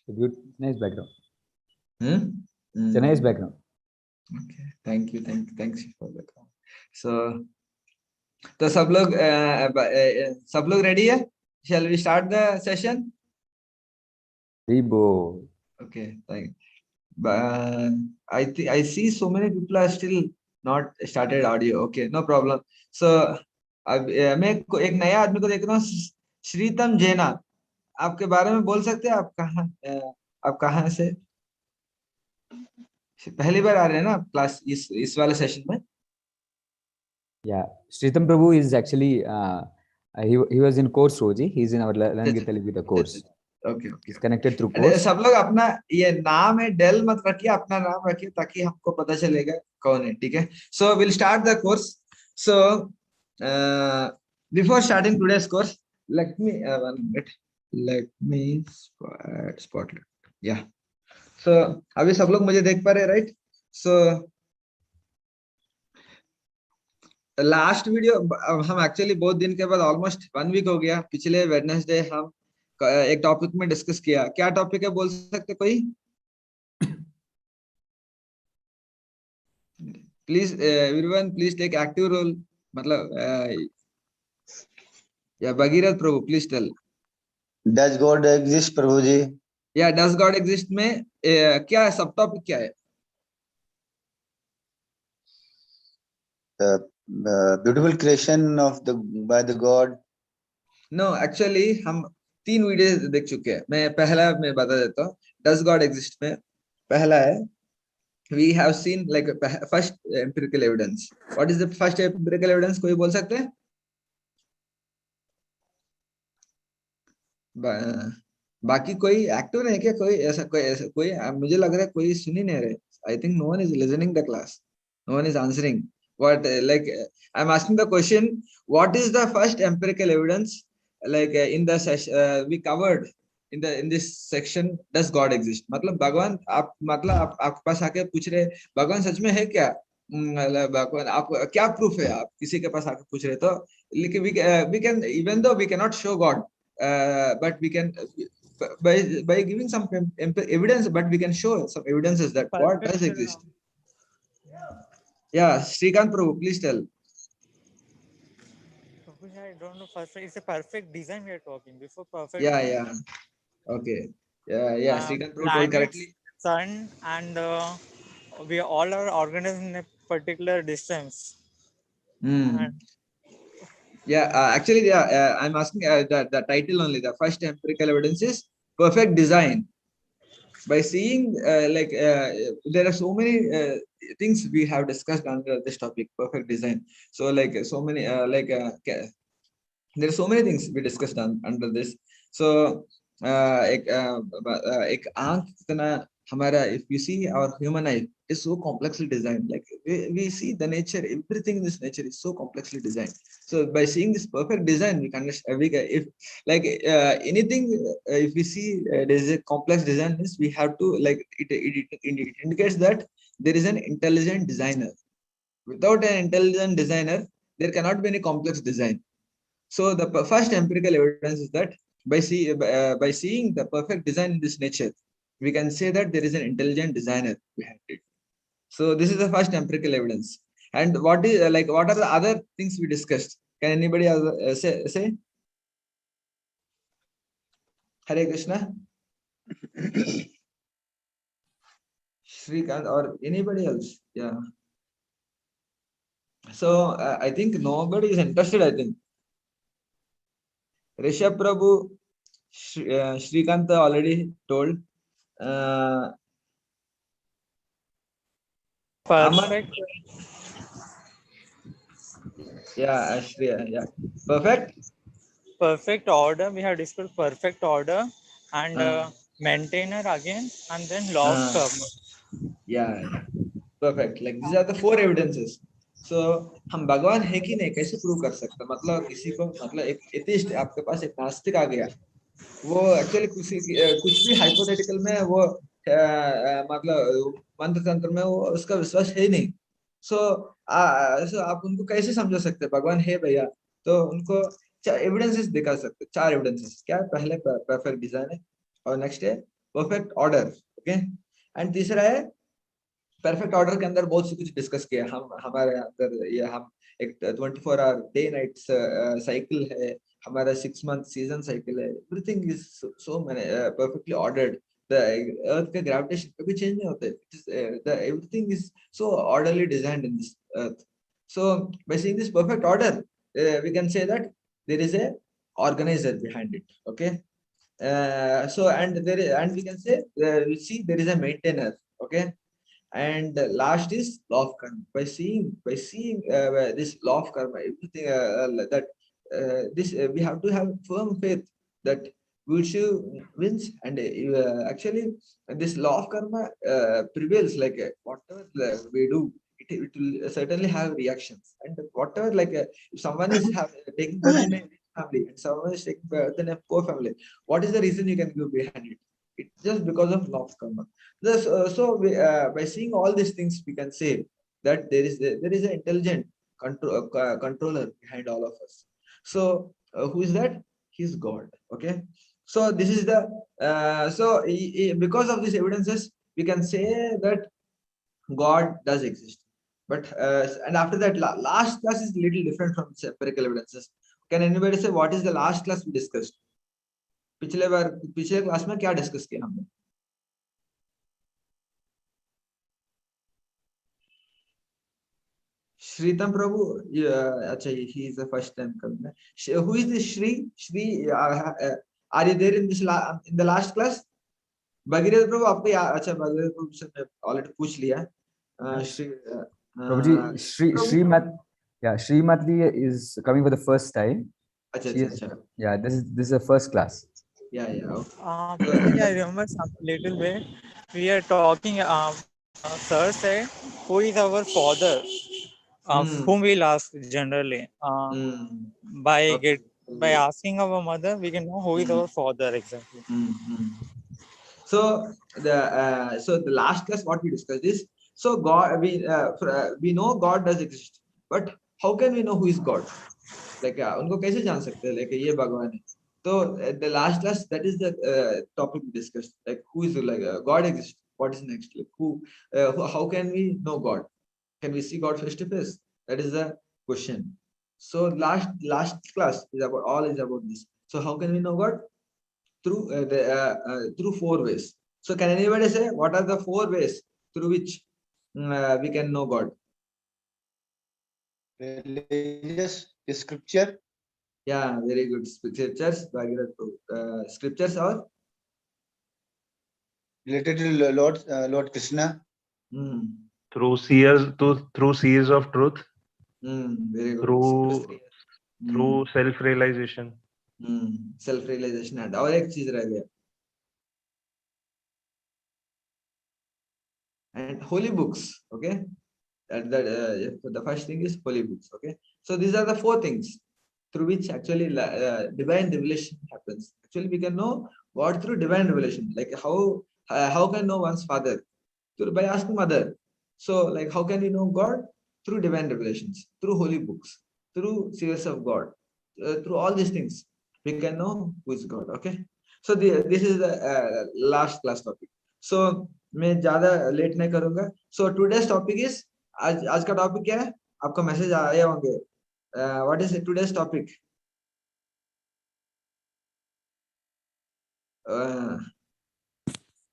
Nice background. It's a nice background. Okay, thank you for the comment. So सब लोग ready है? Shall we start the session? Rebo. Okay, thank. I see so many people are still not started audio. Okay, no problem. So अब मैं एक नया आदमी को देख रहा हूँ, श्रीतम जैना. आपके बारे में बोल सकते हैं? आप कहाँ से? पहली बार आ रहे हैं ना क्लास इस वाले सेशन में? Yeah, Sritam Prabhu is actually he was in course Roji. He's in our language Telugu course. Okay. He's connected through course. सब लोग अपना ये नाम है डेल मत रखिए, अपना नाम रखिए ताकि हमको पता चलेगा कौन है. ठीक है. So we'll start the course. So before starting today's course, let me spotlight. Yeah. So अभी सब लोग मुझे देख पा रहे हैं, right? So लास्ट वीडियो हम एक्चुअली बहुत दिन के बाद ऑलमोस्ट 1 वीक हो गया. पिछले वेडनेसडे हम एक टॉपिक में डिस्कस किया. क्या टॉपिक है बोल सकते कोई? Please everyone please take active role. मतलब या Bhagirath Prabhu please tell. Does God exist Prabhu ji? या डज गॉड एग्जिस्ट में क्या सब टॉपिक क्या है? Beautiful creation of the by the god. No, actually हम 3 वीडियो देख चुके हैं. मैं बता देता हूँ. डज गॉड एग्जिस्ट में पहला है we have seen like first empirical evidence. What is the first empirical evidence? कोई बोल सकते हैं? बाकी कोई एक्टिव नहीं क्या? कोई मुझे लग रहा है कोई सुन ही नहीं रहे. I think no one is listening the class. No one is answering. What like I'm asking the question, what is the first empirical evidence? Like in the session we covered in this section, does God exist? मतलब भगवान आपके पास आके पूछ रहे भगवान सच में है क्या? भगवान आप क्या प्रूफ है? आप किसी के पास आके पूछ रहे तो लेकिन we can even though we cannot show God, but we can by giving some evidence, but we can show some evidences that God does exist. Yeah, Srikant Prabhu, please tell. I don't know. First, it's a perfect design we are talking. Before perfect. Yeah. Okay. Yeah. Srikant Prabhu told correctly. Sun and we all are organized in a particular distance. Yeah, actually, I'm asking the title only. The first empirical evidence is perfect design. By seeing there are so many things we have discussed under this topic, perfect design. So like so many there are so many things we discussed under this. So एक आंख कितना हमारा, if you see our human eye is so complexly designed. Like we see the nature, everything in this nature is so complexly designed. So by seeing this perfect design, we can understand. If like anything, if we see there is a complex design, we have to like it indicates that there is an intelligent designer. Without an intelligent designer, there cannot be any complex design. So the first empirical evidence is that by seeing the perfect design in this nature, we can say that there is an intelligent designer behind it. So this is the first empirical evidence. And what are the other things we discussed? Can anybody else say? Hare Krishna. Srikant or anybody else? Yeah. So I think nobody is interested, I think. Rishabh Prabhu, Srikant already told. Perfect. Yeah, Ashriya. Yeah. Perfect order. We have discussed perfect order and maintainer again, and then law of karma. Yeah. Perfect. Like these are the 4 evidences. So हम भगवान है कि नहीं कैसे prove कर सकते? मतलब किसी को मतलब एक एथिस्ट, आपके पास एक नास्तिक आ गया, वो एक्चुअली कुछ भी हाइपोथेटिकल में वो मतलब मंत्र तंत्र में वो उसका विश्वास है नहीं. सो आप उनको कैसे समझा सकते भगवान है भैया? तो उनको एविडेंसेस दिखा सकते. 4 एविडेंसेस. क्या? पहले परफेक्ट डिजाइन है और नेक्स्ट है perfect order. Okay, and तीसरा है परफेक्ट ऑर्डर के अंदर बहुत सी कुछ डिस्कस किया हम हमारे अंदर ये हम एक 24 आवर डे नाइट साइकिल है हमारा 6 मंथ सीजन साइकिल है एवरीथिंग इज सो मैंने परफेक्टली ऑर्डर्ड द अर्थ का ग्रेविटेशन कभी चेंज नहीं होता है the everything is so orderly designed in this earth so by seeing this perfect order we can say that there is a organizer behind it. Okay, so and we can say we see there is a maintainer. Okay, and last is law of karma. By seeing this law of karma everything that this we have to have firm faith that virtue wins and actually this law of karma prevails. Like whatever we do it will certainly have reactions and whatever like if someone is taking birth in a rich family and someone is taking birth in a poor family, what is the reason you can give behind it? It's just because of law of karma. By seeing all these things we can say that there is an intelligent controller behind all of us. So who is that? He's God. Okay, so this is the because of these evidences we can say that God does exist. But and after that last class is little different from empirical evidences. Can anybody say what is the last class we discussed? पिछले class में क्या discuss किया हमने? Shritam Prabhu, अच्छा he is the first time coming. Who is this Shri? Are you there in in the last class? Bhagirath Prabhu आपको अच्छा Bhagirath Prabhu से मैं already पूछ लिया. Shri Prabhuji, Shri Matli is coming for the first time. Yeah, this is the first class. Yeah. Okay. Prabhuji, I remember some little bit. We are talking. Sir said, "Who is our father?" Whom we'll ask generally. By asking our mother, we can know who is our father exactly. So the last class what we discussed is so God we know God does exist, but how can we know who is God? Like उनको कैसे जान सकते हैं like ये भगवान है. So the last class that is the topic we discussed, like who is like God exists. What is next? Like how can we know God? Can we see God face to face? That is the question. So last class is about this. So how can we know God? Through 4 ways. So can anybody say what are the 4 ways through which we can know God? Religious scripture. Yeah, very good. Scriptures, scriptures are Related to Lord Krishna. Through seers of truth. Very good. Through self-realization. Self-realization and और एक चीज रह गया. And holy books. Okay, the first thing is holy books. Okay, so these are the 4 things through which actually divine revelation happens. Actually, we can know God through divine revelation. Like how can know one's father? By asking mother. So like how can we know God? Through divine revelations, through holy books, through seers of God, through all these things we can know who is God. Okay, so this is the last class topic. So मैं ज्यादा late नहीं करूंगा. So today's topic is आज का topic क्या है? आपका message आए होंगे. What is today's topic?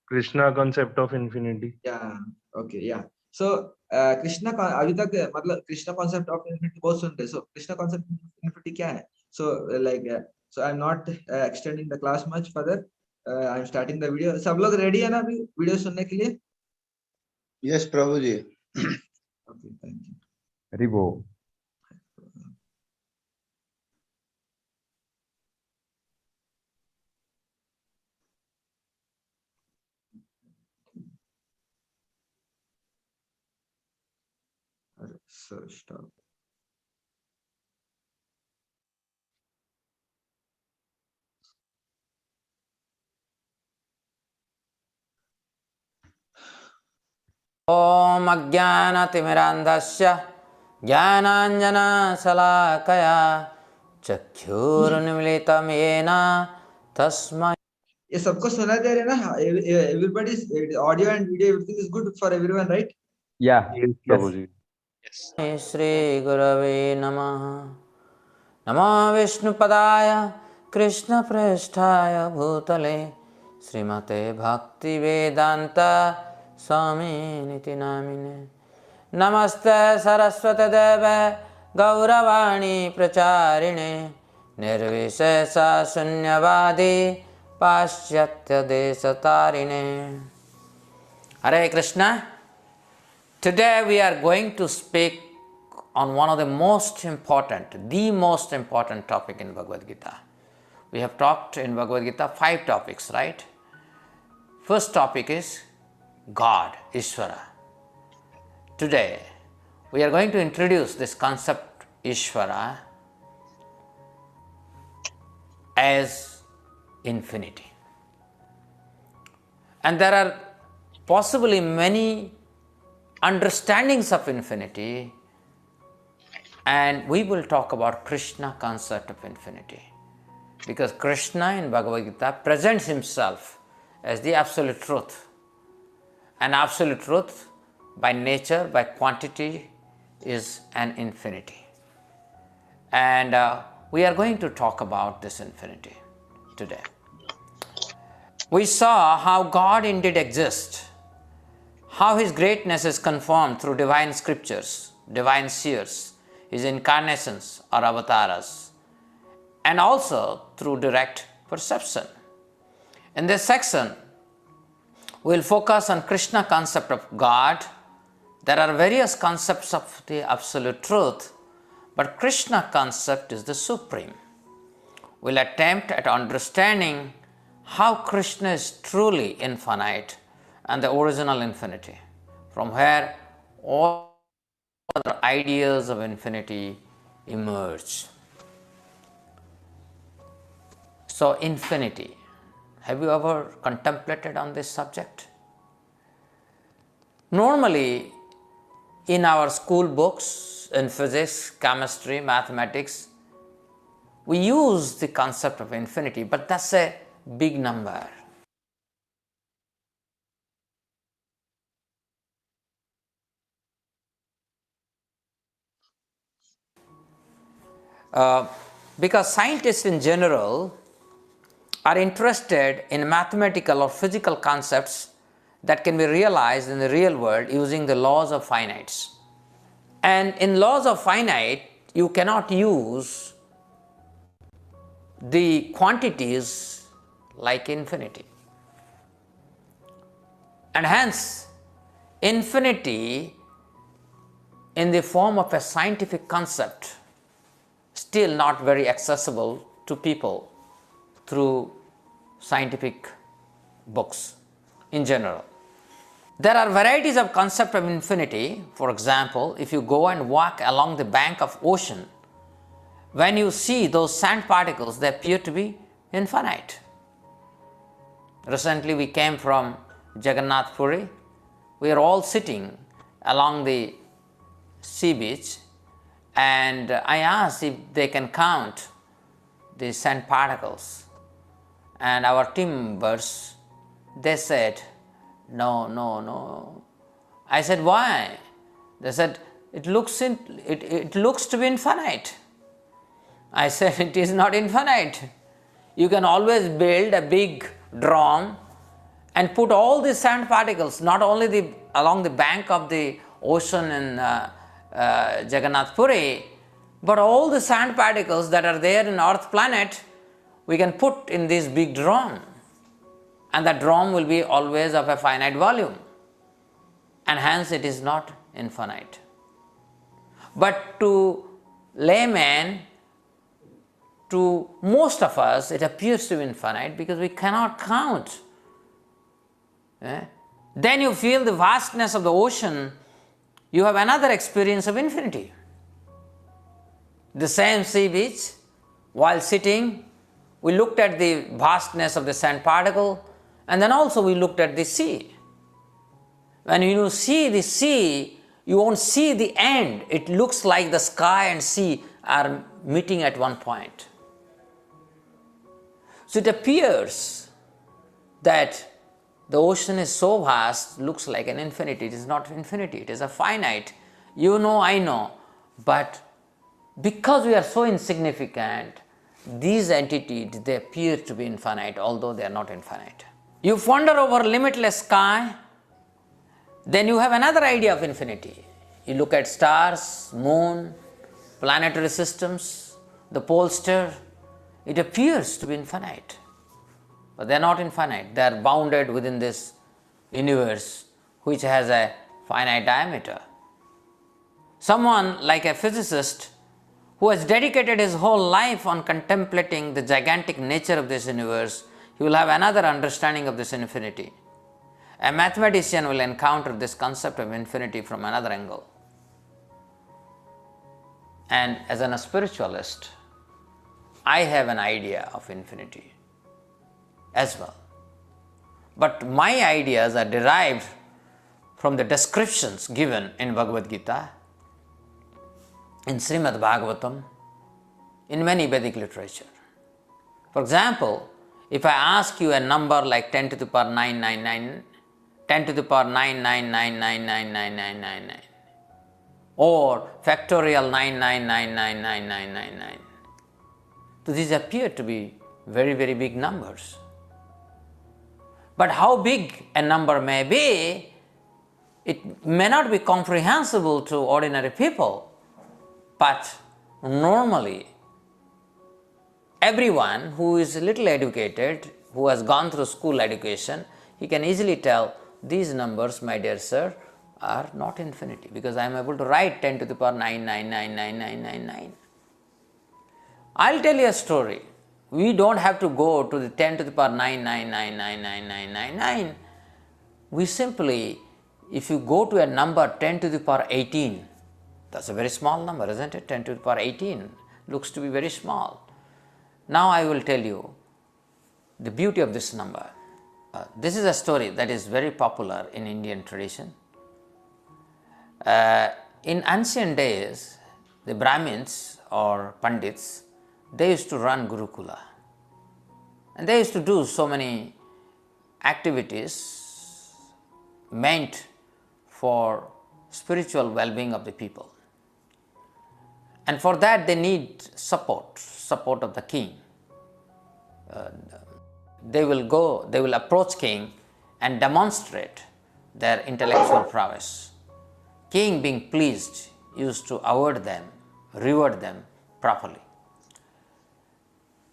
Krishna concept of infinity. Yeah. Okay. Yeah. So Krishna का अभी तक मतलब कृष्णा concept of infinity बहुत सुनते हैं. So Krishna concept of infinity क्या है? So like so I'm not extending the class much further. I'm starting the video. सब लोग ready है ना अभी वीडियो सुनने के लिए? Yes, Prabhuji. Okay. Thank you. Ribo. So stop. ॐ अज्ञानतिमिरान्धस्य ज्ञानाञ्जनशलाकया चक्षुरुन्मिलितं येन तस्मै ये सबको सुना दे रहे ना? Everybody's audio and video, everything is good for everyone, right? Yeah. Yes, Yes. Prabhuji. Shri Gurave Namaha. Namo Vishnupadaya Krishna Prasthaya Bhutale Srimate Bhakti Vedanta Swami Niti Namine Namaste Saraswate Deve Gauravani Pracharine Nirvishesha Shunyavadi Paschatya Desatarine. Hare Krishna. Today we are going to speak on one of the most important topic in Bhagavad Gita. We have talked in Bhagavad Gita 5 topics, right? First topic is God, Ishvara. Today we are going to introduce this concept Ishvara as infinity. And there are possibly many understandings of infinity, and we will talk about Krishna concept of infinity, because Krishna in Bhagavad Gita presents himself as the absolute truth, and absolute truth by nature, by quantity, is an infinity. And we are going to talk about this infinity today. We saw how God indeed exists, how his greatness is confirmed through divine scriptures, divine seers, his incarnations or avatars, and also through direct perception. In this section, we will focus on Krishna concept of God. There are various concepts of the absolute truth, but Krishna concept is the supreme. We will attempt at understanding how Krishna is truly infinite and the original infinity, from where all other ideas of infinity emerge. So, infinity. Have you ever contemplated on this subject? Normally, in our school books, in physics, chemistry, mathematics, we use the concept of infinity, but that's a big number. Because scientists in general are interested in mathematical or physical concepts that can be realized in the real world using the laws of finites. And in laws of finite, you cannot use the quantities like infinity. And hence, infinity in the form of a scientific concept still not very accessible to people through scientific books in general. There are varieties of concept of infinity. For example, if you go and walk along the bank of ocean, when you see those sand particles, they appear to be infinite. Recently we came from Jagannath Puri. We are all sitting along the sea beach, and I asked if they can count the sand particles, and our team members, they said, no. I said, why? They said, it looks to be infinite. I said, it is not infinite. You can always build a big drum and put all the sand particles, not only along the bank of the ocean in Jagannath Puri, but all the sand particles that are there in Earth planet, we can put in this big drum, and that drum will be always of a finite volume, and hence it is not infinite. But to layman, to most of us, it appears to be infinite because we cannot count. Then you feel the vastness of the ocean, you have another experience of infinity. The same sea beach, while sitting, we looked at the vastness of the sand particle, and then also we looked at the sea. When you see the sea, you won't see the end. It looks like the sky and sea are meeting at one point. So it appears that the ocean is so vast, looks like an infinity. It is not infinity, it is a finite. You know, I know, but because we are so insignificant, these entities, they appear to be infinite, although they are not infinite. You ponder over limitless sky, then you have another idea of infinity. You look at stars, moon, planetary systems, the pole star, it appears to be infinite. But they are not infinite, they are bounded within this universe which has a finite diameter. Someone like a physicist who has dedicated his whole life on contemplating the gigantic nature of this universe, he will have another understanding of this infinity. A mathematician will encounter this concept of infinity from another angle. And as a spiritualist, I have an idea of infinity as well. But my ideas are derived from the descriptions given in Bhagavad Gita, in Srimad Bhagavatam, in many Vedic literature. For example, if I ask you a number like 10 to the power 999, 10 to the power 999999999, or factorial 999999999, so these appear to be very, very big numbers. But how big a number may be, it may not be comprehensible to ordinary people. But normally, everyone who is a little educated, who has gone through school education, he can easily tell these numbers, my dear sir, are not infinity, because I am able to write 10 to the power 9999999. I'll tell you a story. We don't have to go to the 10 to the power 999999999. We simply, if you go to a number 10 to the power 18, that's a very small number, isn't it? 10 to the power 18 looks to be very small. Now I will tell you the beauty of this number. This is a story that is very popular in Indian tradition. In ancient days, the Brahmins or Pandits, they used to run Gurukula. And they used to do so many activities meant for spiritual well-being of the people. And for that they need support of the king. They will approach king and demonstrate their intellectual prowess. King, being pleased, used to award them, reward them properly.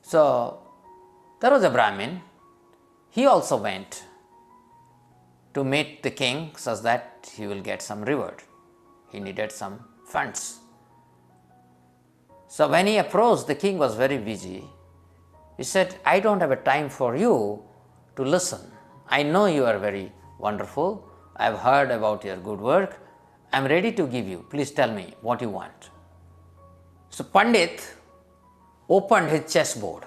So there was a Brahmin. He also went to meet the king such that he will get some reward. He needed some funds. So when he approached, the king was very busy. He said, I don't have a time for you to listen. I know you are very wonderful. I have heard about your good work. I am ready to give you. Please tell me what you want. So Pandit opened his chessboard.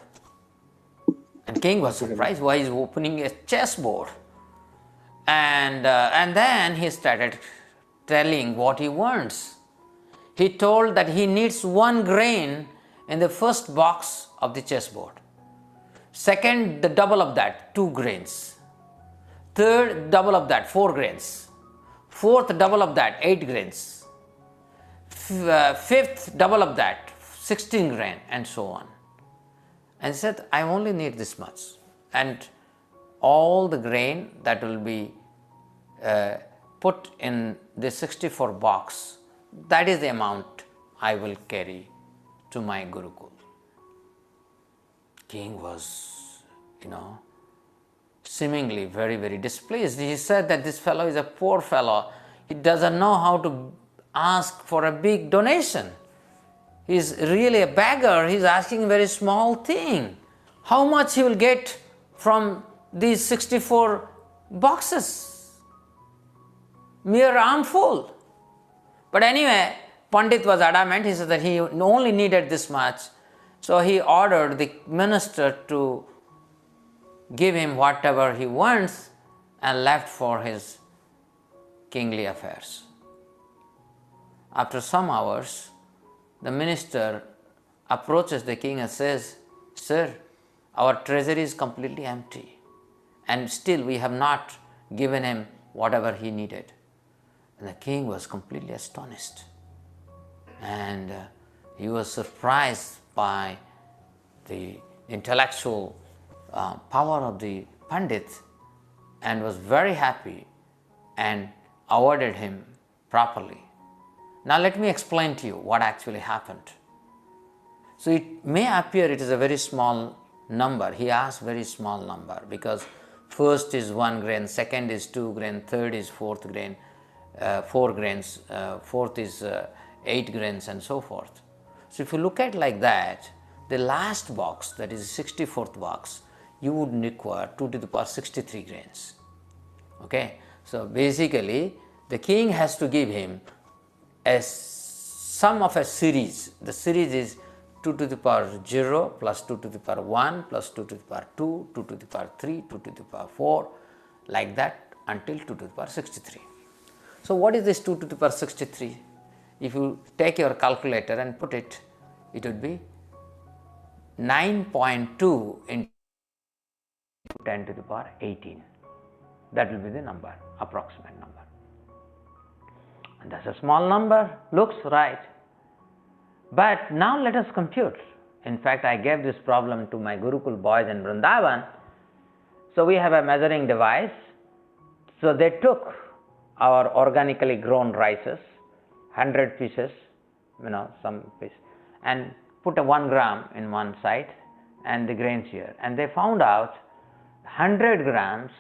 And king was surprised why he is opening a chessboard. And then he started telling what he wants. He told that he needs 1 grain in the first box of the chessboard. Second, the double of that, 2 grains. Third, double of that, 4 grains. Fourth, double of that, 8 grains. Fifth, double of that, 16 grain, and so on. And he said, I only need this much. And all the grain that will be put in the 64 box, that is the amount I will carry to my Gurukul. King was, seemingly very, very displeased. He said that this fellow is a poor fellow. He doesn't know how to ask for a big donation. He is really a beggar. He is asking a very small thing. How much he will get from these 64 boxes? Mere armful. But anyway, Pandit was adamant. He said that he only needed this much. So he ordered the minister to give him whatever he wants and left for his kingly affairs. After some hours, the minister approaches the king and says, Sir, our treasury is completely empty and still we have not given him whatever he needed. And the king was completely astonished, and he was surprised by the intellectual power of the Pandit, and was very happy and awarded him properly. Now let me explain to you what actually happened. So it may appear it is a very small number. He asked very small number because first is 1 grain, second is 2 grain, third is 4th grain, 4 grains, fourth is 8 grains, and so forth. So if you look at like that, the last box, that is 64th box, you would require 2 to the power 63 grains. Okay, so basically the king has to give him a sum of a series. The series is 2 to the power 0 plus 2 to the power 1 plus 2 to the power 2, 2 to the power 3, 2 to the power 4, like that until 2 to the power 63. So what is this 2 to the power 63? If you take your calculator and put it, it would be 9.2 into 10 to the power 18. That will be the number, approximate number. And that's a small number, looks right. But now let us compute. In fact, I gave this problem to my Gurukul boys in Vrindavan. So we have a measuring device. So they took our organically grown rices, 100 pieces, some piece, and put a 1 gram in one side and the grains here. And they found out 100 grains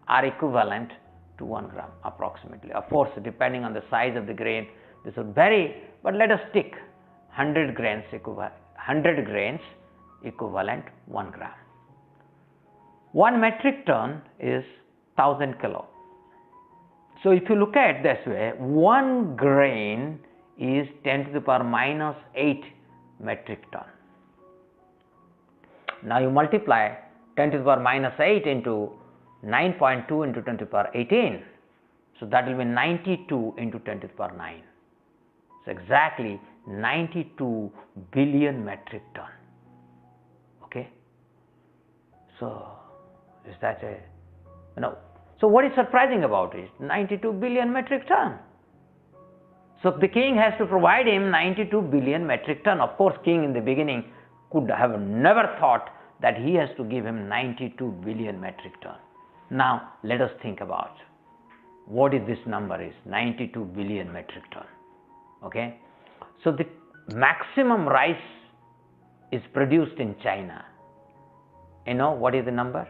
are equivalent to 1 gram approximately. Of course, depending on the size of the grain, this would vary, but let us stick 100 grains equivalent 1 gram. 1 metric ton is 1000 kilo. So if you look at it this way, 1 grain is 10 to the power minus 8 metric ton. Now you multiply 10 to the power minus 8 into 9.2 into 10 to the power 18. So that will be 92 into 10 to the power 9. So exactly 92 billion metric ton. Okay. So is that so what is surprising about it? 92 billion metric ton. So the king has to provide him 92 billion metric ton. Of course, king in the beginning could have never thought that he has to give him 92 billion metric ton. Now let us think about what is this number is, 92 billion metric ton. Okay. So the maximum rice is produced in China. What is the number?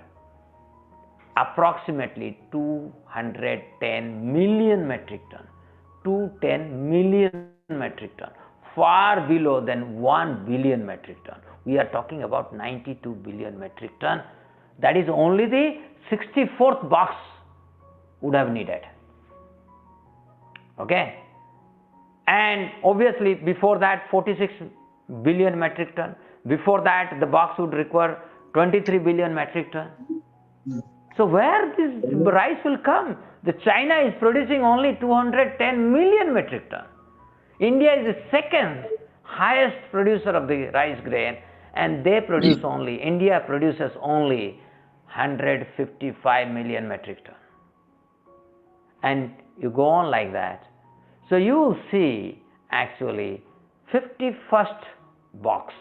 Approximately 210 million metric ton. 210 million metric ton, far below than 1 billion metric ton. We are talking about 92 billion metric ton. That is only the 64th box would have needed. Okay. And obviously before that 46 billion metric ton. Before that the box would require 23 billion metric ton. So where this rice will come? The China is producing only 210 million metric ton. India is the second highest producer of the rice grain, and they produce only, India produces only 155 million metric ton. And you go on like that. So you will see actually 51st box,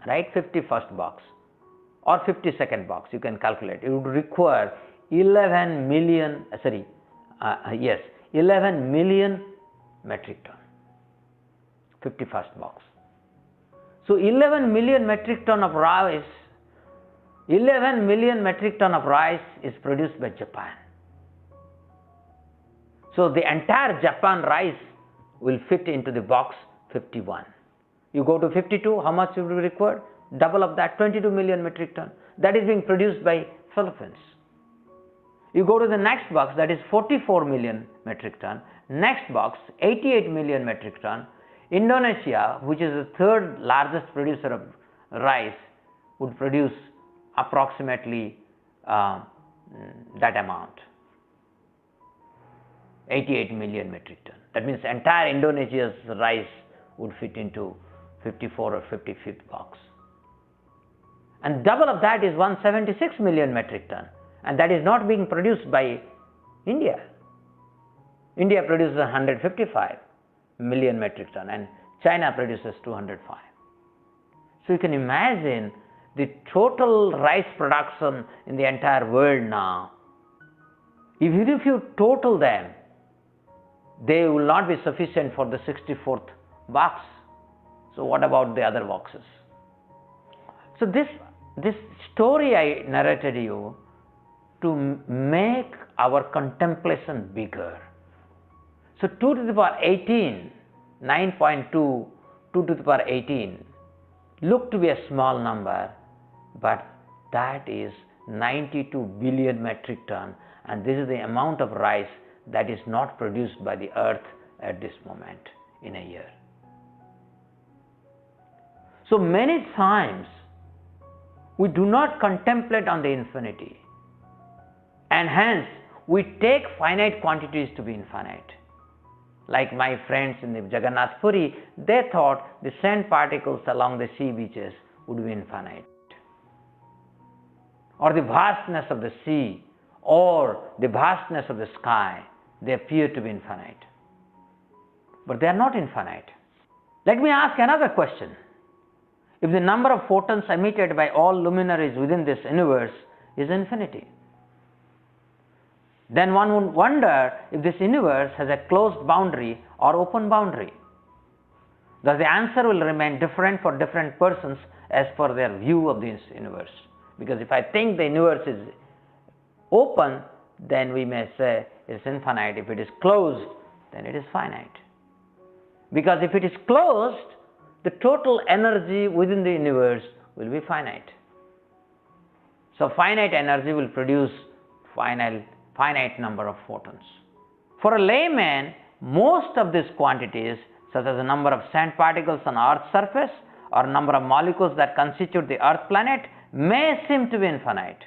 right? 51st box or 52nd box, you can calculate. It would require 11 million metric ton, 51st box. So 11 million metric ton of rice, 11 million metric ton of rice is produced by Japan. So the entire Japan rice will fit into the box 51. You go to 52, how much will be required? Double of that, 22 million metric ton. That is being produced by Philippines. You go to the next box, that is 44 million metric ton. Next box, 88 million metric ton. Indonesia, which is the third largest producer of rice, would produce approximately that amount, 88 million metric ton. That means entire Indonesia's rice would fit into 54 or 55th box. and double of that is 176 million metric ton, and that is not being produced by India. India produces 155 million metric ton and China produces 205. So you can imagine the total rice production in the entire world now. Even if you total them, they will not be sufficient for the 64th box. So what about the other boxes? So this story I narrated you to make our contemplation bigger. So 2 to the power 18, 9.2, 2 to the power 18 look to be a small number, but that is 92 billion metric ton, and this is the amount of rice that is not produced by the earth at this moment in a year. So many times we do not contemplate on the infinity, and hence we take finite quantities to be infinite. Like my friends in the Jagannath Puri, they thought the sand particles along the sea beaches would be infinite, or the vastness of the sea, or the vastness of the sky, they appear to be infinite. But they are not infinite. Let me ask another question. If the number of photons emitted by all luminaries within this universe is infinity, then one would wonder if this universe has a closed boundary or open boundary. Thus the answer will remain different for different persons as per their view of this universe. Because if I think the universe is open, then we may say it is infinite. If it is closed, then it is finite. Because if it is closed, the total energy within the universe will be finite. So finite energy will produce finite number of photons. For a layman, most of these quantities, such as the number of sand particles on Earth's surface or number of molecules that constitute the Earth planet, may seem to be infinite.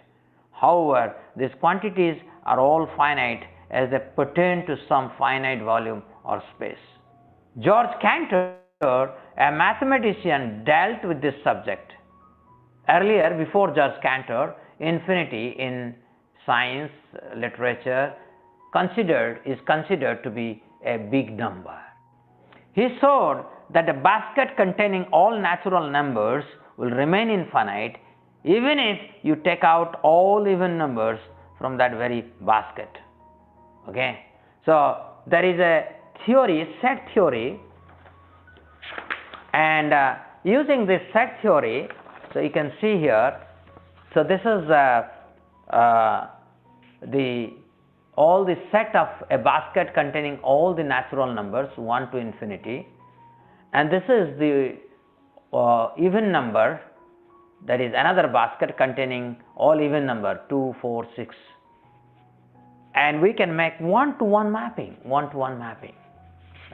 However, these quantities are all finite as they pertain to some finite volume or space. George Cantor, a mathematician, dealt with this subject. Earlier, before George Cantor, infinity in science, literature is considered to be a big number. He showed that a basket containing all natural numbers will remain infinite even if you take out all even numbers from that very basket. Okay, so there is a theory, set theory, and using this set theory, so you can see here, so this is all the set of a basket containing all the natural numbers 1 to infinity, and this is the even number, that is another basket containing all even number 2, 4, 6, and we can make one-to-one mapping,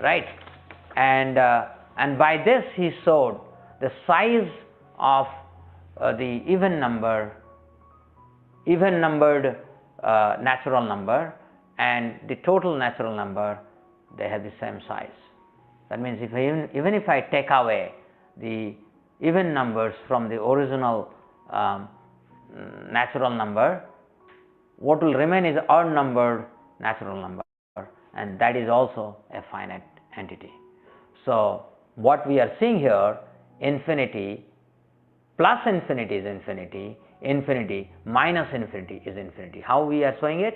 right? And by this he showed the size of the even numbered natural number and the total natural number, they have the same size. That means even if I take away the even numbers from the original natural number, what will remain is odd numbered natural number, and that is also a finite entity. So what we are seeing here, infinity plus infinity is infinity, infinity minus infinity is infinity. How we are showing it?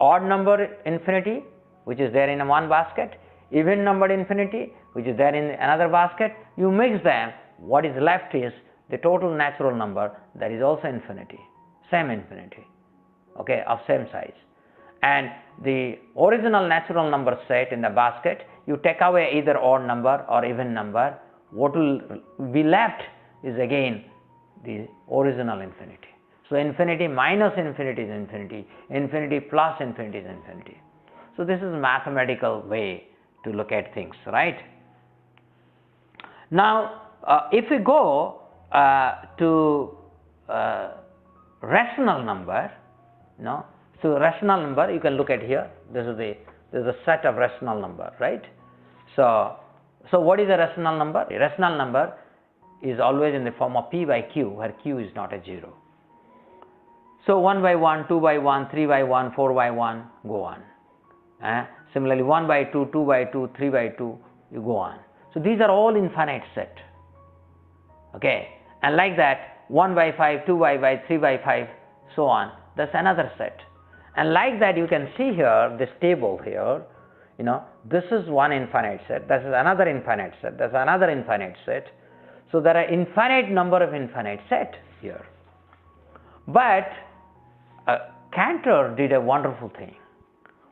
Odd number infinity, which is there in one basket, even numbered infinity, which is there in another basket, you mix them, what is left is the total natural number, that is also infinity, same infinity, okay, of same size. And the original natural number set in the basket, you take away either odd number or even number, what will be left is again the original infinity. So infinity minus infinity is infinity, infinity plus infinity is infinity. So this is a mathematical way to look at things, right? Now if we go to rational number, no, so rational number you can look at here, this is a set of rational number, right? So what is a rational number? A rational number is always in the form of p by q, where q is not a 0. So 1 by 1, 2 by 1, 3 by 1, 4 by 1, go on. Similarly 1 by 2, 2 by 2, 3 by 2, you go on. So these are all infinite set. Okay, and like that 1 by 5, 2 by 5, 3 by 5, so on. That's another set. And like that you can see here this table here, this is one infinite set, this is another infinite set, that's another infinite set. So there are infinite number of infinite set here. But Cantor did a wonderful thing.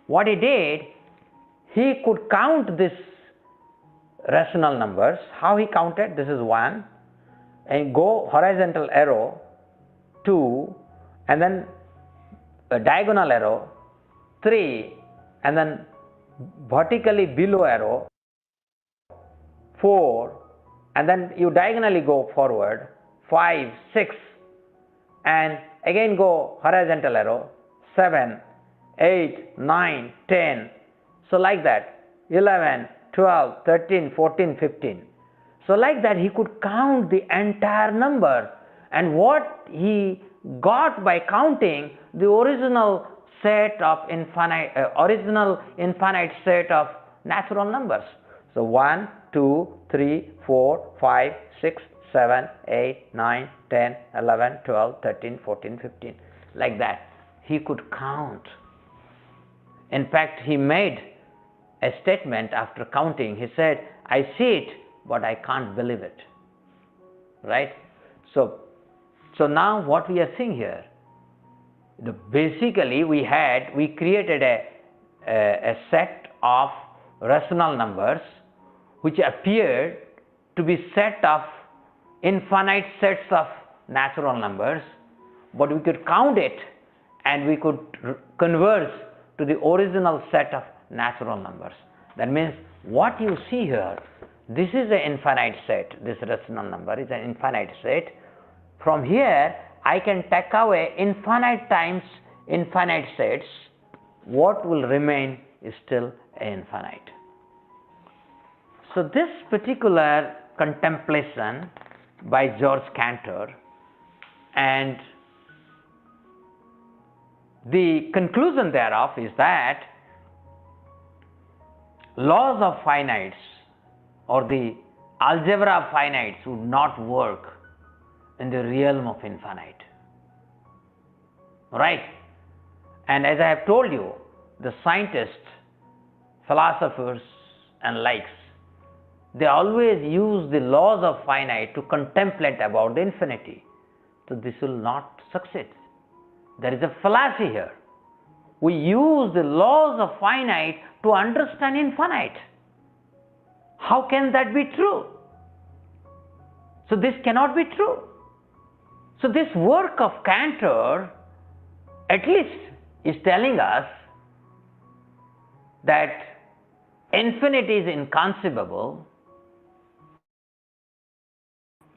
What he did, he could count these rational numbers. How he counted? This is 1, and go horizontal arrow 2, and then a diagonal arrow 3, and then vertically below arrow 4, and then you diagonally go forward 5, 6, and again go horizontal arrow 7, 8, 9, 10. So like that 11, 12, 13, 14, 15. So like that he could count the entire number, and what he got by counting the original infinite set of natural numbers. So 1, 2, 3, 4, 5, 6, 7, 8, 9, 10, 11, 12, 13, 14, 15. Like that he could count. In fact, he made a statement after counting. He said, I see it, but I can't believe it. Right? So now what we are seeing here, basically we created a set of rational numbers which appeared to be set of infinite sets of natural numbers, but we could count it and we could converge to the original set of natural numbers. That means what you see here, this is an infinite set, this rational number is an infinite set. From here I can take away infinite times infinite sets, what will remain is still infinite. So this particular contemplation by George Cantor, and the conclusion thereof is that laws of finites or the algebra of finites would not work in the realm of infinite. Right? And as I have told you, the scientists, philosophers and likes, they always use the laws of finite to contemplate about the infinity. So this will not succeed. There is a fallacy here. We use the laws of finite to understand infinite. How can that be true? So this cannot be true. So this work of Cantor at least is telling us that infinity is inconceivable,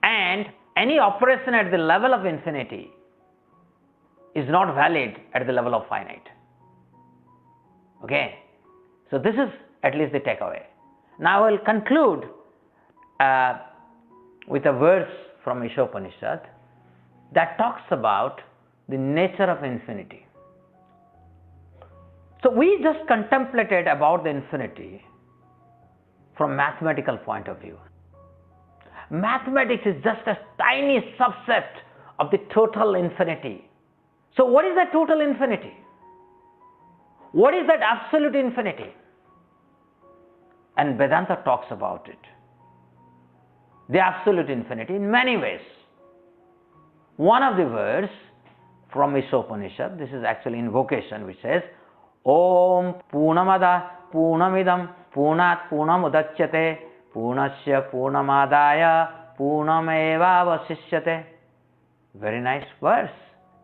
and any operation at the level of infinity is not valid at the level of finite. Okay, so this is at least the takeaway. Now I will conclude with a verse from Ishopanishad that talks about the nature of infinity. So we just contemplated about the infinity from mathematical point of view. Mathematics is just a tiny subset of the total infinity. So what is that total infinity? What is that absolute infinity? And Vedanta talks about it. The absolute infinity in many ways. One of the verse from Ishopanishad, this is actually invocation, which says, Om Purnamada Purnamidam Purnat Purnamudachyate Purnasya Purnamadaya Purnameva Vasishyate. Very nice verse.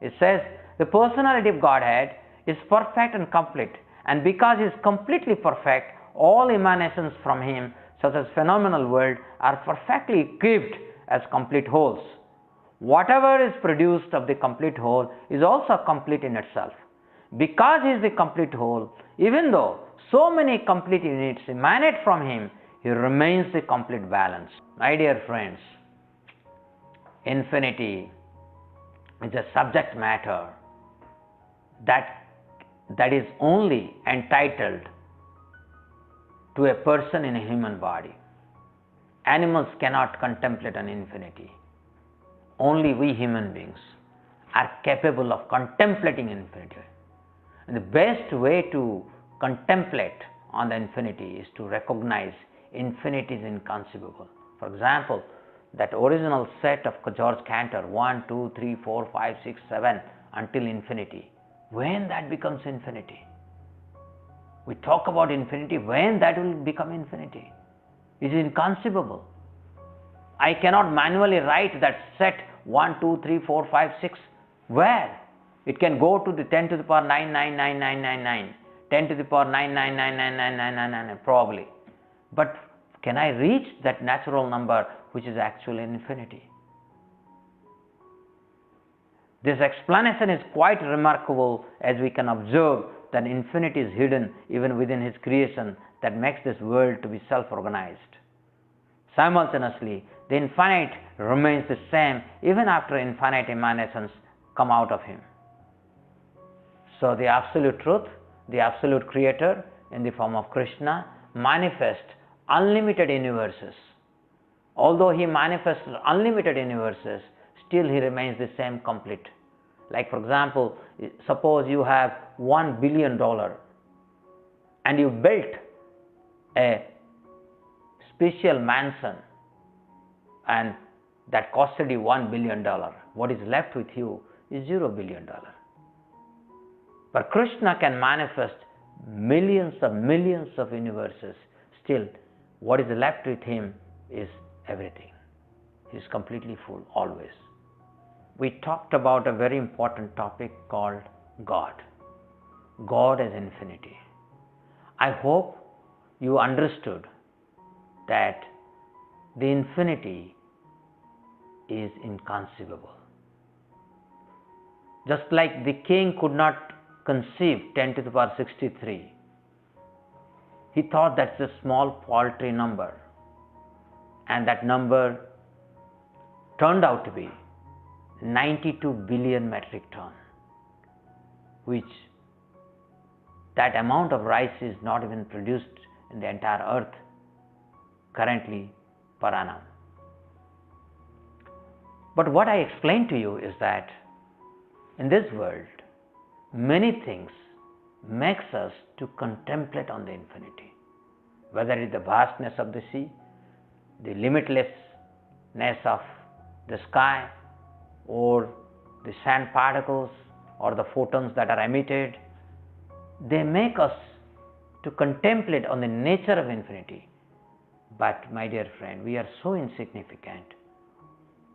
It says, the personality of Godhead is perfect and complete, and because he is completely perfect, all emanations from him, such as phenomenal world, are perfectly equipped as complete wholes. Whatever is produced of the complete whole is also complete in itself. Because he is the complete whole, even though so many complete units emanate from him, he remains the complete balance. My dear friends, infinity is a subject matter that is only entitled to a person in a human body. Animals cannot contemplate an infinity. Only we human beings are capable of contemplating infinity. And the best way to contemplate on the infinity is to recognize infinity is inconceivable. For example, that original set of George Cantor, 1, 2, 3, 4, 5, 6, 7 until infinity, when that becomes infinity? We talk about infinity, when that will become infinity? It is inconceivable. I cannot manually write that set 1, 2, 3, 4, 5, 6. Where? It can go to the 10 to the power 9, 9, 9, 9, 9, 9, 10 to the power 9, 9, 9, 9, 9, 9, 9, 9, probably. But can I reach that natural number which is actually infinity? This explanation is quite remarkable, as we can observe that infinity is hidden even within his creation that makes this world to be self-organized. Simultaneously, the infinite remains the same even after infinite emanations come out of him. So the absolute truth, the absolute creator in the form of Krishna manifests unlimited universes. Although he manifests unlimited universes, still he remains the same complete. Like for example, suppose you have $1 billion and you built a special mansion and that costed you $1 billion. What is left with you is $0 billion. But Krishna can manifest millions of universes. Still, what is left with him is everything. He is completely full, always. We talked about a very important topic called God. God as infinity. I hope you understood that the infinity is inconceivable. Just like the king could not conceive 10 to the power 63, he thought that's a small paltry number, and that number turned out to be 92 billion metric ton, which that amount of rice is not even produced in the entire earth currently per annum. But what I explained to you is that in this world, many things makes us to contemplate on the infinity, whether it is the vastness of the sea, the limitlessness of the sky, or the sand particles, or the photons that are emitted. They make us to contemplate on the nature of infinity. But my dear friend, we are so insignificant.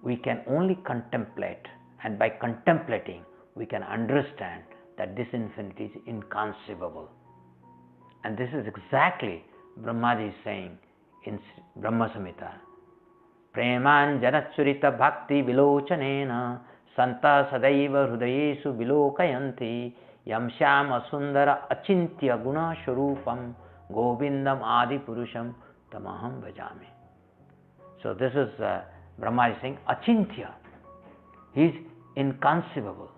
We can only contemplate, and by contemplating, we can understand that this infinity is inconceivable. And this is exactly Brahmaji is saying in Brahma Samhita. Preman janachurita bhakti vilochanena santa sadaiva hrudayesu vilokayanti yam shyama sundara achintya guna sharupam govindam adi purusham tamaham bhajami. So this is Brahma is saying achintya. He is inconceivable.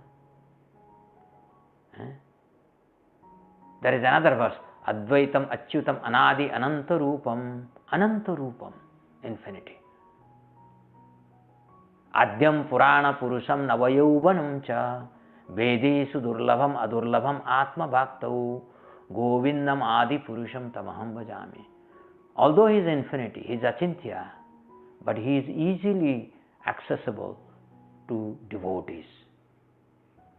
There is another verse, Advaitam Achyutam Anadi Anantarupam, Anantarupam, infinity. Adyam Purana Purusham Navayauvanam cha Vedesu Durlabham Adurlabham Atma Bhaktau Govindam Adi Purusham Tamaham Bhajami. Although he is infinity, he is Achintya, but he is easily accessible to devotees,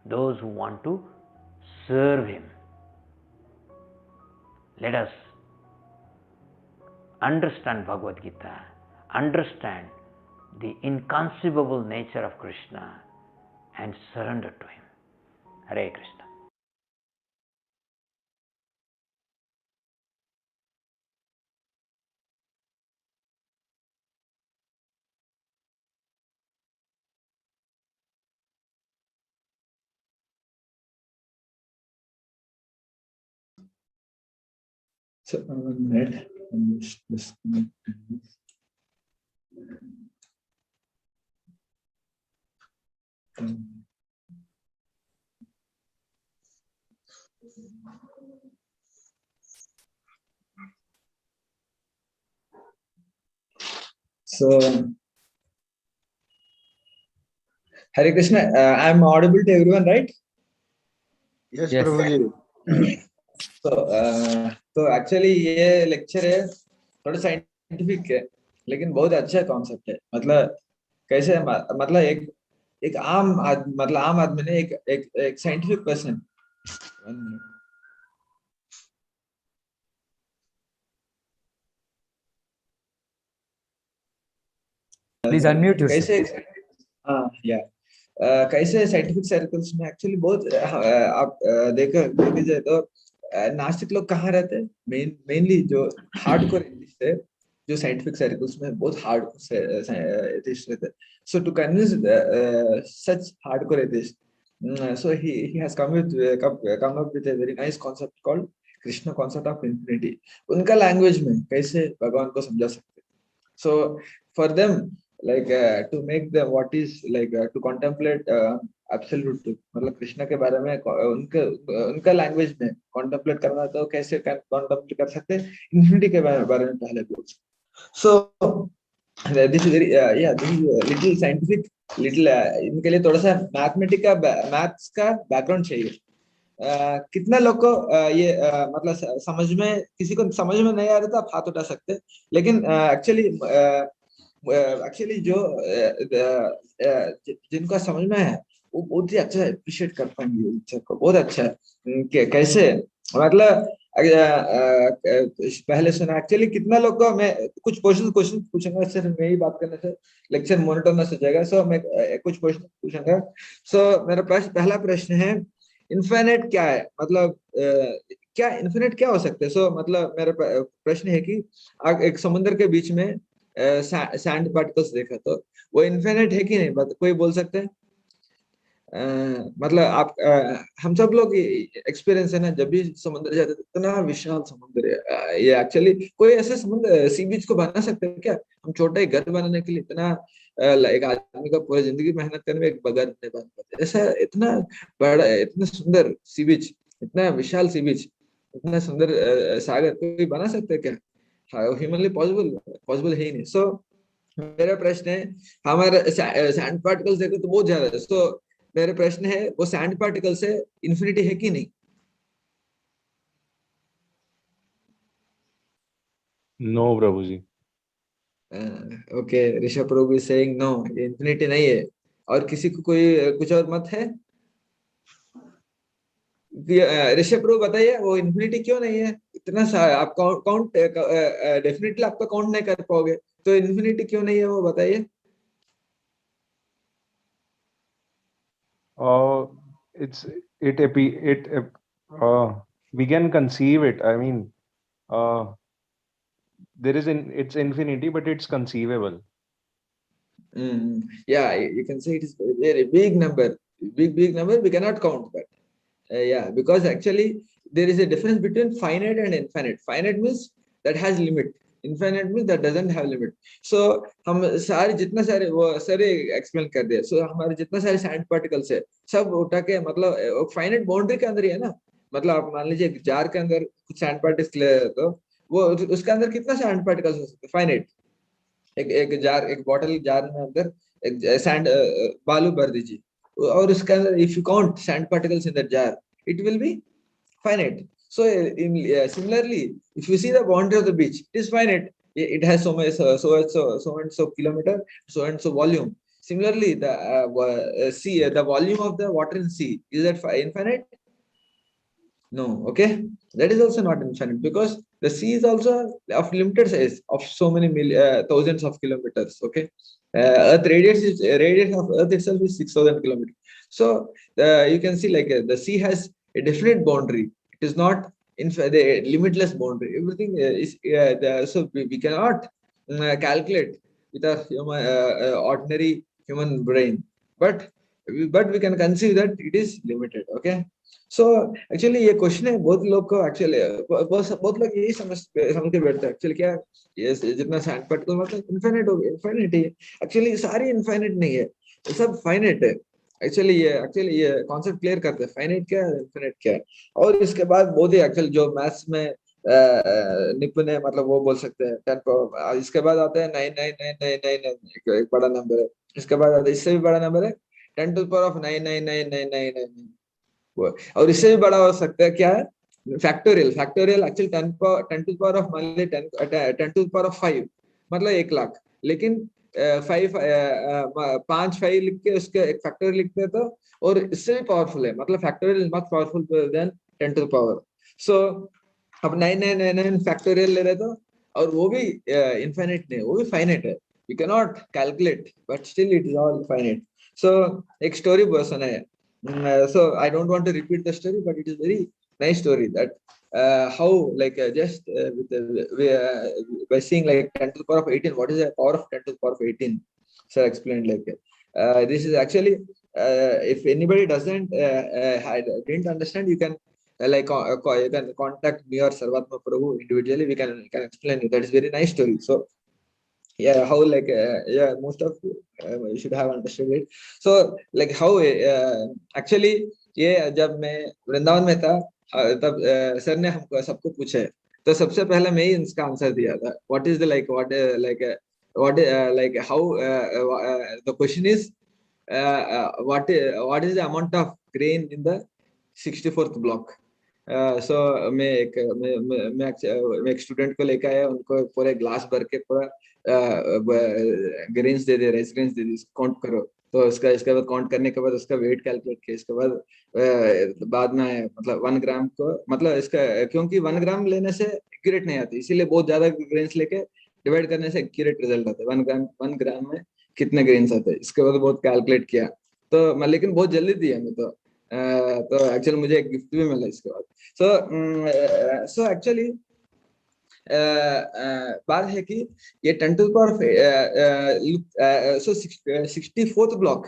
those who want to serve him. Let us understand Bhagavad Gita, understand the inconceivable nature of Krishna, and surrender to him. Hare Krishna. So, 1 minute. I'm just disconnecting this. So, Hare Krishna, I'm audible to everyone, right? Yes, Yes. Prabhuji. तो actually ये lecture है थोड़ा scientific है, लेकिन बहुत अच्छा concept है। मतलब कैसे मतलब एक आम आदमी ने एक scientific person, Please unmute yourself. कैसे या कैसे साइंटिफिक सर्कल्स में एक्चुअली बहुत आप देखे जाए तो नास्तिक लोग कहाँ रहते हैं? मेनली जो हार्डकोर एथिस्ट है, जो साइंटिफिक सर्कल्स में बहुत हार्ड एथिस्ट रहते हैं। So to convince such hardcore atheist, so he has come up with a very nice concept called Krishna concept of infinity. उनका लैंग्वेज में कैसे भगवान को समझा सकते हैं? So for them, like to make them what is like to contemplate absolute truth, मतलब कृष्णा के बारे में उनका लैंग्वेज में contemplate करना, तो कैसे contemplate कर सकते हैं? infinity के बारे में पहले बोल। So this is very this is little scientific, little इनके लिए थोड़ा सा मैथ्स का बैकग्राउंड चाहिए। कितना लोग को ये मतलब समझ में, किसी को समझ में नहीं आ रहा तो आप हाथ उठा सकते हैं, लेकिन एक्चुअली जो जिनको समझ में है वो बहुत ही अच्छा अप्रिशिएट कर पाएंगे लेक्चर को, बहुत अच्छा है। कैसे मतलब पहले सुना एक्चुअली कितना लोग को, मैं कुछ क्वेश्चन पूछूंगा, सिर्फ मैं ही बात करने से लेक्चर मोनोटोनस हो जाएगा। सो मैं कुछ क्वेश्चन पूछूंगा। सो मेरा पहला प्रश्न है, इनफाइनाइट क्या है? मतलब क्या इनफिनिट क्या हो सकता है? सो मतलब मेरा प्रश्न है कि एक समुद्र के बीच में सैंड पार्टिकल्स देखा, तो वो इनफिनिट है कि नहीं? कोई बोल सकते हैं? मतलब आप हम सब लोग एक्सपीरियंस है ना, जब भी समुद्र जाते इतना विशाल समुद्र है। ये एक्चुअली कोई ऐसे समुद्र सी बीच को बना सकते हैं क्या? हम छोटा ही घर बनाने के लिए इतना एक आदमी का पूरी जिंदगी मेहनत करने में एक घर नहीं बन पाते। ऐसा इतना बड़ा, इतना सुंदर सी बीच, इतना विशाल सी बीच, इतना सुंदर सागर कोई बना सकते हैं क्या? ह्यूमनली पॉसिबल है ही नहीं। सो मेरा प्रश्न है, हमारे सैंड पार्टिकल्स देखो तो बहुत ज्यादा है। सो मेरा प्रश्न है, वो सैंड पार्टिकल से इन्फिनिटी है कि नहीं? नो प्रभु जी। ओके, ऋषभ प्रभु सेइंग नो, ये इन्फिनिटी नहीं है। और किसी को कोई कुछ और मत है? ऋषभ प्रभु बताइए, वो इन्फिनिटी क्यों नहीं है? इतना सा आप काउंट डेफिनेटली आपका काउंट नहीं कर पाओगे, तो इन्फिनिटी क्यों नहीं है वो बताइए। We can conceive it. I mean, it's infinity, but it's conceivable. Yeah, you can say it is a very big number, big number. We cannot count that. Yeah, because actually there is a difference between finite and infinite. Finite means that has limit. Infinite means that doesn't have limit. So हम सारे जितना सारे वो सारे explain कर दिए। So हमारे जितना सारे सैंड पार्टिकल्स है सब उठा के, मतलब फाइनाइट बाउंड्री के अंदर ही है ना। मतलब आप मान लीजिए जार के अंदर कुछ सैंड पार्टिकल्स, तो वो उसके अंदर कितना सैंड पार्टिकल्स हो सकते हैं? फाइनाइट। एक बॉटल जार में अंदर एक सैंड बालू भर दीजिए, और उसके अंदर if you count sand particles in that jar, it will be finite. So similarly, if you see the boundary of the beach, it is finite. It has so much, so and so kilometer, so and so volume. Similarly, the sea, the volume of the water in sea, is that infinite? No. Okay, that is also not infinite, because the sea is also of limited size, of so many thousands of kilometers. Okay, Earth radius of Earth itself is 6,000 kilometers. So you can see like the sea has a definite boundary. It is not the limitless boundary. Everything is so we cannot calculate with a ordinary human brain, but we can conceive that it is limited. Okay, so actually ये question है, बहुत लोग को actually बहुत लोग यही समझ के बैठते हैं एक्चुअली क्या ये जितना सैंड पार्टिकल मतलब इनफाइनाइट हो गया, इनफाइनाइट है। एक्चुअली सारी इनफाइनाइट नहीं है, सब फाइनाइट है। एक्चुअली ये कॉन्सेप्ट क्लियर करते हैं, फाइनाइट क्या है, इनफिनिट क्या है। और इसके बाद बहुत ही एक्चुअल जो मैथ्स में निपुण है, मतलब वो बोल सकते हैं 10 इसके बाद आता है 99999, एक बड़ा नंबर है। इसके बाद आता है, इससे भी बड़ा नंबर है 10 to the power of 99999, और इससे भी बड़ा हो सकता है क्या है, factorial. Factorial actually 10 to the power of मान ली 10 to the power of 5, मतलब 1 लाख। लेकिन 5 लिख के उसके एक फैक्टोरियल लिखते हैं तो, और इससे भी पावरफुल है, मतलब factorial is much powerful than 10 to the power। सो अब 9999 फैक्टोरियल ले रहे तो, और वो भी इनफाइनाइट नहीं, वो भी फाइनाइट है, you can not calculate, but still it is all finite. So एक स्टोरी सुना है, so I don't want to repeat the story, but it is very nice story that how like just by seeing like 10 to the power of 18, what is the power of 10 to the power of 18? Sir explained like this is actually if anybody didn't understand, you can you can contact me or Sarvatma Prabhu individually. We can explain you. That is very nice story. So yeah, how like most of you should have understood it. So like how actually ये जब मैं वृंदावन में था तब sir ने हमको सबको पूछा है, तो सबसे पहले मैं ही इसका आंसर दिया था। what is the like how the question is what is the amount of grain in the 64th block? सो मैं एक स्टूडेंट को लेकर आया, उनको पूरे ग्लास भर के पूरा ग्रेन्स दे दे, राइस ग्रेन्स दे दे, काउंट करो। तो इसके बाद काउंट करने के बाद उसका वेट कैलकुलेट किया। इसके बाद में मतलब 1 ग्राम को, मतलब इसका क्योंकि 1 ग्राम लेने से एक्यूरेट नहीं आती, इसीलिए बहुत ज्यादा ग्रेन्स लेके डिवाइड करने से एक्यूरेट रिजल्ट आता है। 1 ग्राम में कितने ग्रेन्स आते हैं, इसके बाद बहुत कैलकुलेट किया। तो लेकिन बहुत जल्दी दिया मैं तो एक्चुअली मुझे एक गिफ्ट भी मिला इसके बाद। सो एक्चुअली बात है कि ये 10 to the power so 64th block,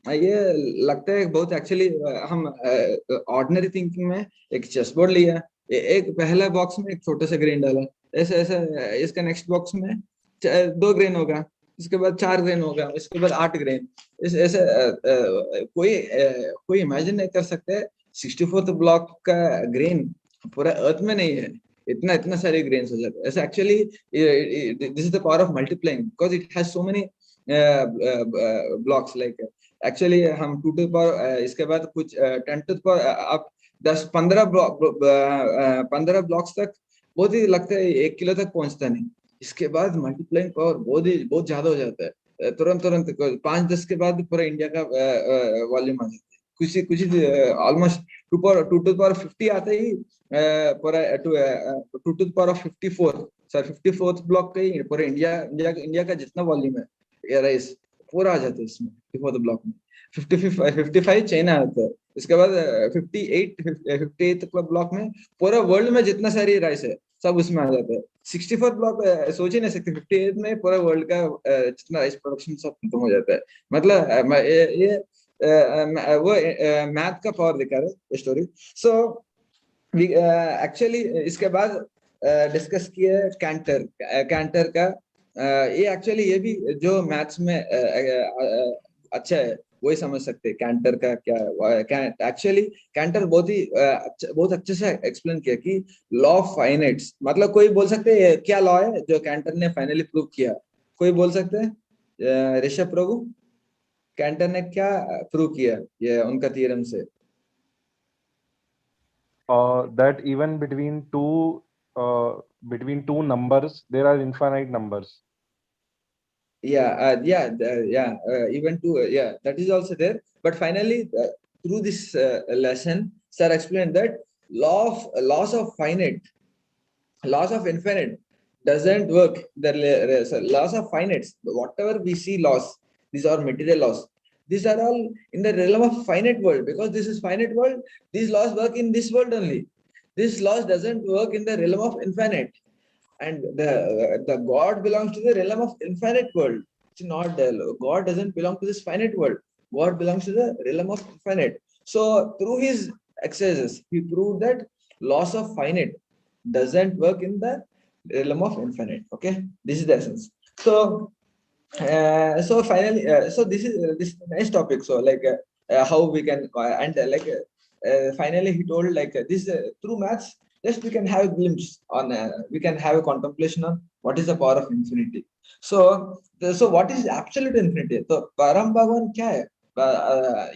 ये लगता है बहुत एक्चुअली हम ऑर्डिनरी थिंकिंग में एक चेस बोर्ड लिया, एक पहला बॉक्स में एक छोटा सा ग्रेन डाला, ऐसे ऐसे इसका नेक्स्ट बॉक्स में 2 ग्रेन होगा, इसके बाद 4 ग्रेन होगा, इसके बाद 8 ग्रेन, ऐसे कोई इमेजिन नहीं कर सकते 64th ब्लॉक का ग्रेन पूरा अर्थ में नहीं है, इतना सारे ग्रेन्स हो जाते हैं। ऐसे actually this is the power of multiplying, because it has so many blocks. Like actually हम 2 to the power, इसके बाद कुछ 10 to the power आप 10-15 ब्लॉक्स तक बहुत ही लगता है 1 किलो तक पहुंचता नहीं। इसके बाद मल्टीप्लाइंग पावर बहुत ज्यादा हो जाता है, तुरंत 5-10 के बाद पूरा इंडिया का वॉल्यूम आ जाता है। कुछ ऑलमोस्ट 2 to the power 50 आते ही पूरा 2 to the power of 54th block का ही पूरा इंडिया का जितना वॉल्यूम है राइस पूरा आ जाता है इसमें 54th ब्लॉक में। 55 चाइना आता है, इसके बाद 58th ब्लॉक में पूरा वर्ल्ड में जितना सारी राइस है सब उसमें आ जाता है। 64th ब्लॉक सोच ही नहीं सकते, 58th में पूरा वर्ल्ड का जितना राइस प्रोडक्शन सब खत्म हो जाता है। मतलब ये वो मैथ का पावर दिखा रहा है स्टोरी। सो एक्चुअली इसके बाद डिस्कस किया कैंटर का। ये एक्चुअली ये भी जो मैथ्स में अच्छा है वही समझ सकते हैं कैंटर का क्या। एक्चुअली कैंटर बहुत अच्छे से एक्सप्लेन किया कि लॉ ऑफ फाइनाइट्स, मतलब कोई बोल सकते हैं क्या लॉ है जो कैंटर ने फाइनली प्रूव किया, कोई बोल सकते हैं ऋषभ प्रभु, कैंटर ने क्या प्रूव किया ये उनका थ्योरम से? That even between two numbers there are infinite numbers. Even two, that is also there. But finally, through this lesson, sir explained that laws of infinite doesn't work. The laws of finite, whatever we see laws, these are material laws. These are all in the realm of finite world, because this is finite world. These laws work in this world only. This laws doesn't work in the realm of infinite. And the God belongs to the realm of infinite world. It's not God doesn't belong to this finite world. God belongs to the realm of infinite. So through his exercises, he proved that laws of finite doesn't work in the realm of infinite. Okay, this is the essence. So finally, so this is a nice topic. So like how we can finally he told like this through maths just we can have a glimpse on we can have a contemplation on what is the power of infinity. So what is absolute infinity? So परम भगवान क्या है?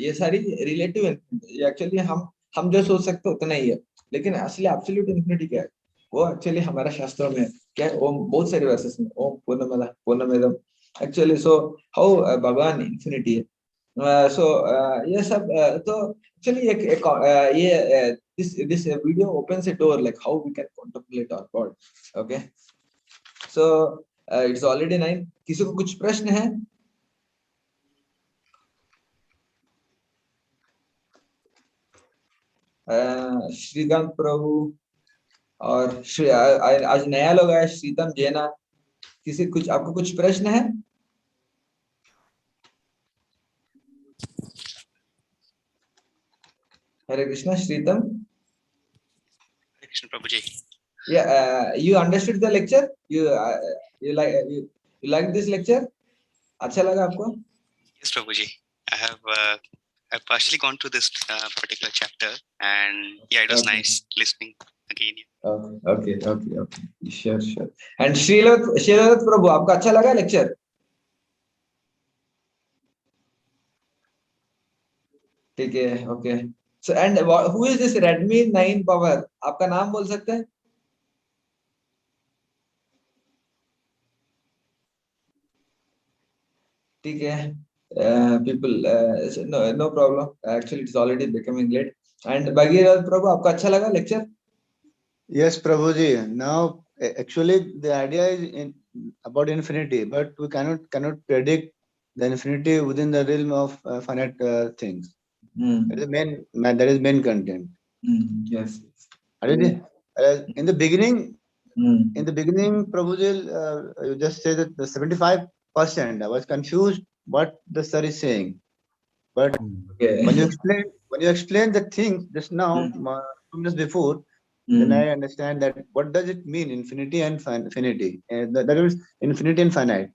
ये सारी relative infinity actually हम जो सोच सकते उतना ही है, लेकिन असली absolute infinity क्या है? वो actually हमारा शास्त्रों में क्या है? ओम बहुत सारे वर्सेस में ओम पूर्णमद पूर्णमेदम actually so how भगवान infinity है. ये सब तो actually ये this video opens a door like how we can contemplate our God. Okay, so it's already 9. किसी को कुछ प्रश्न है? श्रीकांत प्रभु और आज नया लोग आया श्रीतम जैना, किसी कुछ आपको कुछ प्रश्न है? Hare Krishna, Shritam. Hare Krishna, Prabhuji. Yeah, you understood the lecture? You like this lecture? अच्छा लगा आपको? Yes, Prabhuji. I've partially gone through this particular chapter, and yeah, it was nice listening again. Okay. Sure. And Shrilat Prabhu, आपको अच्छा लगा lecture? ठीक है, okay. So and who is this Redmi 9 Power? आपका नाम बोल सकते हैं? ठीक है. People, no problem. Actually, it's already becoming late. And Bhagirath Prabhu, आपको अच्छा लगा lecture? Yes, Prabhuji. Now, actually, the idea is about infinity, but we cannot predict the infinity within the realm of finite things. That is main content. Yes. In the beginning, Prabhuji, you just said that the 75%. I was confused what the sir is saying, but when you explain the things just now, 2 minutes before, then I understand that what does it mean infinity and finity. That is infinity and finite.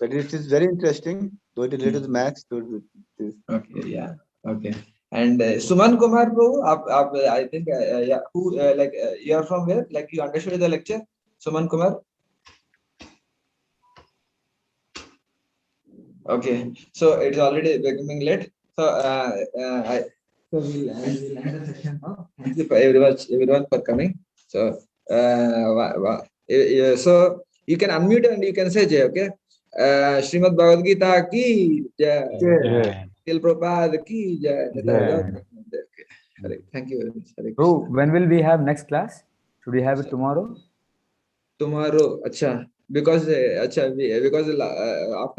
But it is very interesting. Though it is related to maths. Okay, yeah. Okay. And Suman Kumar Prabhu, I think who you are from where? Like you understood the lecture, Suman Kumar. Okay, so it's already becoming late. So we'll end the session now. Thank you for everyone for coming. So so you can unmute and you can say Jay, okay? Srimad Bhagavad Gita ki Jai. Till Prabhupada ki Jai. Okay. Thank you very much. So when will we have next class? Should we have it tomorrow? Tomorrow, acha. Because after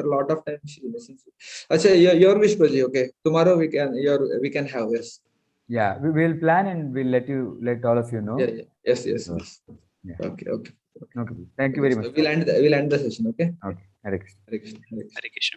a lot of time she listens. Acha, your wish, Praji. Okay, tomorrow we can have this. Yeah, we will plan and we'll let all of you know. Yeah. Yes. Yeah. Okay. Thank you very much. So we'll end the session. Okay. Okay. Hare Krishna. Hare Krishna.